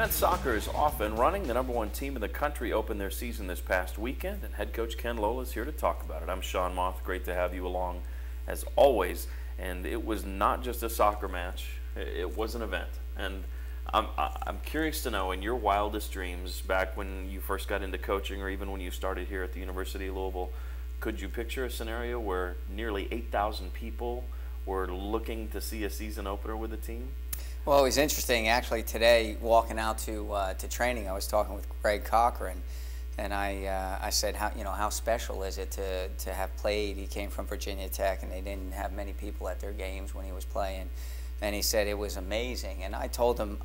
Men's soccer is off and running. The #1 team in the country opened their season this past weekend, and head coach Ken Lola is here to talk about it. I'm Sean Moth. Great to have you along as always. And it was not just a soccer match. It was an event. And I'm curious to know, in your wildest dreams, back when you first got into coaching or even when you started here at the University of Louisville, could you picture a scenario where nearly 8,000 people were looking to see a season opener with the team? Well, it was interesting. Actually, today, walking out to training, I was talking with Greg Cochran, and I said, how special is it to have played? He came from Virginia Tech, and they didn't have many people at their games when he was playing. And he said it was amazing. And I told him,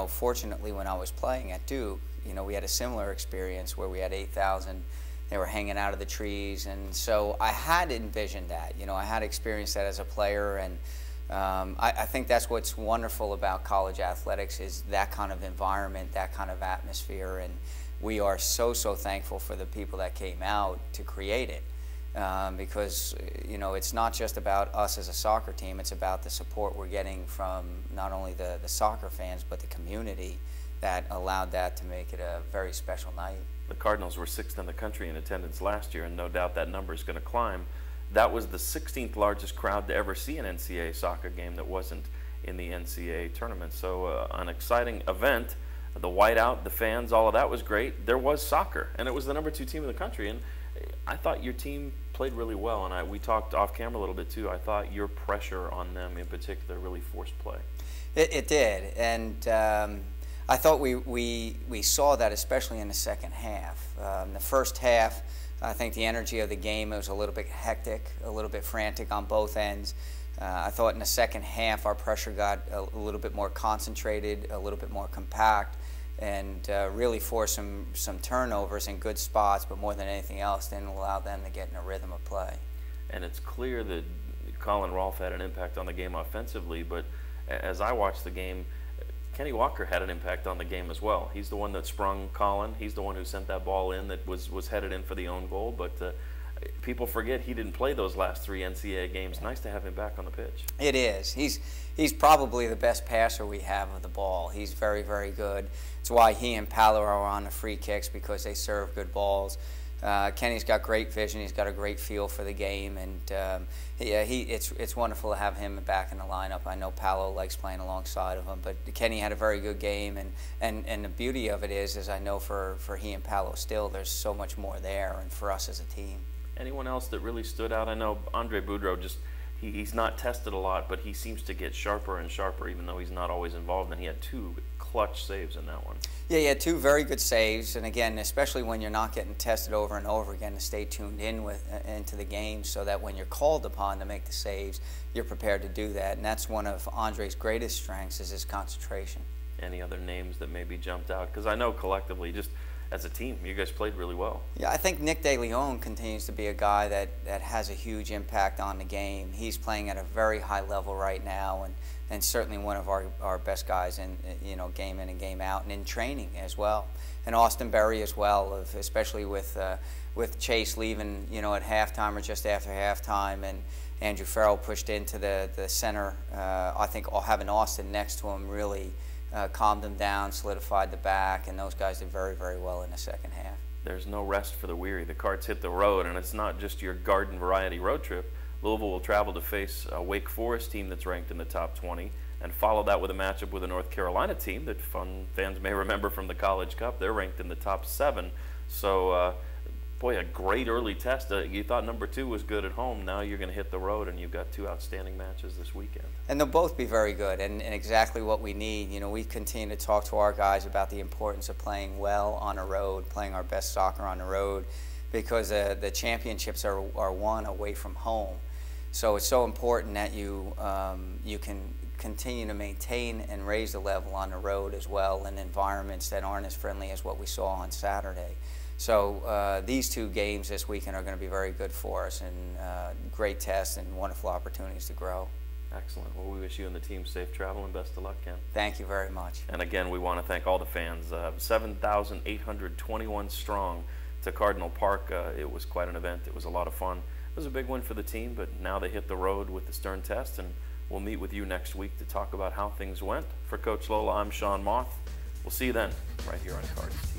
fortunately, when I was playing at Duke, we had a similar experience where we had 8,000. They were hanging out of the trees, and so I had envisioned that. I had experienced that as a player, and I think that's what's wonderful about college athletics is that kind of environment, that kind of atmosphere, and we are so thankful for the people that came out to create it, because it's not just about us as a soccer team, it's about the support we're getting from not only the soccer fans but the community that allowed that to make it a very special night. The Cardinals were 6th in the country in attendance last year, and no doubt that number is going to climb. That was the 16th largest crowd to ever see an NCAA soccer game that wasn't in the NCAA tournament. So an exciting event. The whiteout, the fans, all of that was great. There was soccer, and it was the #2 team in the country. And I thought your team played really well, and we talked off camera a little bit too. I thought your pressure on them in particular really forced play. It did, and I thought we saw that especially in the second half. The first half, I think the energy of the game was a little bit hectic, a little bit frantic on both ends. I thought in the second half our pressure got a little bit more concentrated, a little bit more compact, and really forced some turnovers in good spots, but more than anything else didn't allow them to get in a rhythm of play. And it's clear that Colin Rolfe had an impact on the game offensively, but as I watched the game, Kenney Walker had an impact on the game as well. He's the one that sprung Colin. He's the one who sent that ball in that was headed in for the own goal. But people forget he didn't play those last 3 NCAA games. Nice to have him back on the pitch. It is. He's probably the best passer we have of the ball. He's very, very good. It's why he and Palo are on the free kicks, because they serve good balls. Kenny's got great vision. He's got a great feel for the game, and it's wonderful to have him back in the lineup. I know Palo likes playing alongside of him, but Kenny had a very good game, and the beauty of it is I know for he and Palo still, there's so much more there, and for us as a team. Anyone else that really stood out? I know Andre Boudreaux, he's not tested a lot, but he seems to get sharper and sharper, even though he's not always involved, and he had 2 clutch saves in that one. Yeah, he had 2 very good saves, and again, especially when you're not getting tested over and over again, to stay tuned into the game so that when you're called upon to make the saves, you're prepared to do that, and that's one of Andre's greatest strengths is his concentration. Any other names that maybe jumped out? Because I know collectively, just as a team, you guys played really well. Yeah, I think Nick De Leon continues to be a guy that has a huge impact on the game. He's playing at a very high level right now, and certainly one of our best guys in game in and game out, and in training as well. And Austin Berry as well, especially with Chase leaving at halftime or just after halftime, and Andrew Farrell pushed into the center. I think having Austin next to him really calmed them down, solidified the back, and those guys did very, very well in the second half. There's no rest for the weary. The Cards hit the road, and it's not just your garden variety road trip. Louisville will travel to face a Wake Forest team that's ranked in the top 20, and follow that with a matchup with a North Carolina team that fans may remember from the College Cup. They're ranked in the top 7. So, boy, a great early test. You thought #2 was good at home. Now you're going to hit the road, and you've got 2 outstanding matches this weekend. And they'll both be very good, and exactly what we need. We continue to talk to our guys about the importance of playing well on the road, playing our best soccer on the road, because the championships are won away from home. So it's so important that you can continue to maintain and raise the level on the road as well in environments that aren't as friendly as what we saw on Saturday. So these 2 games this weekend are going to be very good for us, and great tests and wonderful opportunities to grow. Excellent. Well, we wish you and the team safe travel and best of luck, Ken. Thank you very much. And again, we want to thank all the fans. 7,821 strong to Cardinal Park. It was quite an event. It was a lot of fun. It was a big win for the team, but now they hit the road with the Stern test, and we'll meet with you next week to talk about how things went. For Coach Lola, I'm Sean Moth. We'll We'll see you then, right here on Cards TV.